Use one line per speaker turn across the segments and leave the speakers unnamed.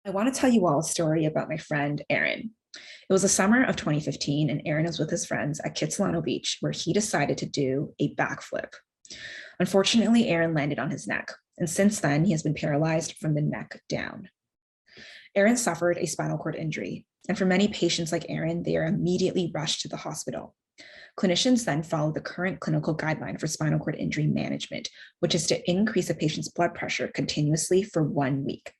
I want to tell you all a story about my friend, Aaron. It was the summer of 2015, and Aaron was with his friends at Kitsilano Beach, where he decided to do a backflip. Unfortunately, Aaron landed on his neck, and since then, he has been paralyzed from the neck down. Aaron suffered a spinal cord injury, and for many patients like Aaron, they are immediately rushed to the hospital. Clinicians then follow the current clinical guideline for spinal cord injury management, which is to increase a patient's blood pressure continuously for 1 week.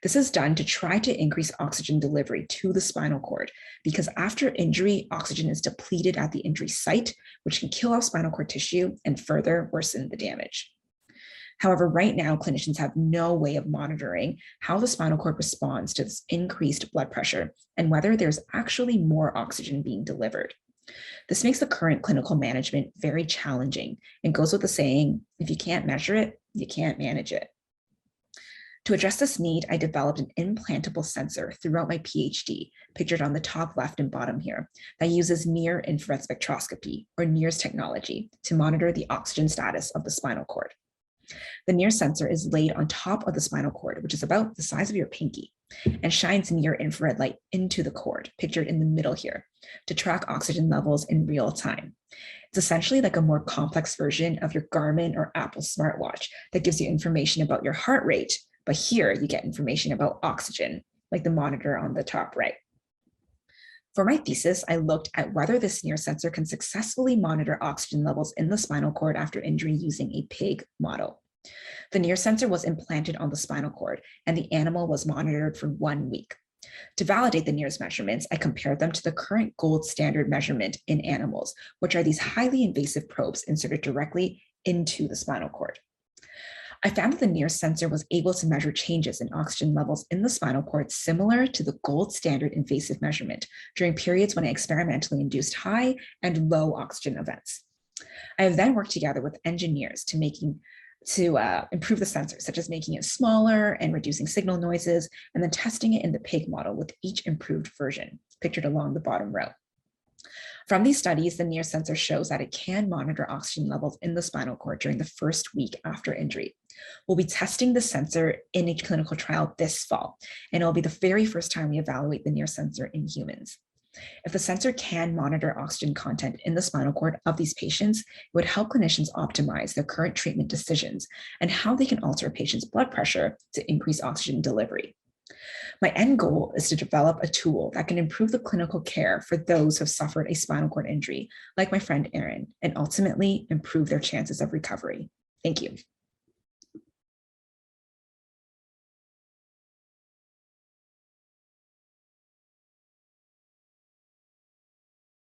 This is done to try to increase oxygen delivery to the spinal cord because after injury, oxygen is depleted at the injury site, which can kill off spinal cord tissue and further worsen the damage. However, right now, clinicians have no way of monitoring how the spinal cord responds to this increased blood pressure and whether there's actually more oxygen being delivered. This makes the current clinical management very challenging and goes with the saying, if you can't measure it, you can't manage it. To address this need, I developed an implantable sensor throughout my PhD, pictured on the top left and bottom here, that uses near-infrared spectroscopy, or NIRS technology, to monitor the oxygen status of the spinal cord. The NIRS sensor is laid on top of the spinal cord, which is about the size of your pinky, and shines near-infrared light into the cord, pictured in the middle here, to track oxygen levels in real time. It's essentially like a more complex version of your Garmin or Apple smartwatch that gives you information about your heart rate, but here you get information about oxygen, like the monitor on the top right. For my thesis, I looked at whether this NIRS sensor can successfully monitor oxygen levels in the spinal cord after injury using a pig model. The NIRS sensor was implanted on the spinal cord, and the animal was monitored for 1 week. To validate the NIRS measurements, I compared them to the current gold standard measurement in animals, which are these highly invasive probes inserted directly into the spinal cord. I found that the NIRS sensor was able to measure changes in oxygen levels in the spinal cord similar to the gold standard invasive measurement during periods when I experimentally induced high and low oxygen events. I have then worked together with engineers to improve the sensor, such as making it smaller and reducing signal noises, and then testing it in the pig model with each improved version, pictured along the bottom row. From these studies, the NIRS sensor shows that it can monitor oxygen levels in the spinal cord during the first week after injury. We'll be testing the sensor in a clinical trial this fall, and it'll be the very first time we evaluate the NIRS sensor in humans. If the sensor can monitor oxygen content in the spinal cord of these patients, it would help clinicians optimize their current treatment decisions and how they can alter a patient's blood pressure to increase oxygen delivery. My end goal is to develop a tool that can improve the clinical care for those who have suffered a spinal cord injury, like my friend Aaron, and ultimately improve their chances of recovery. Thank you.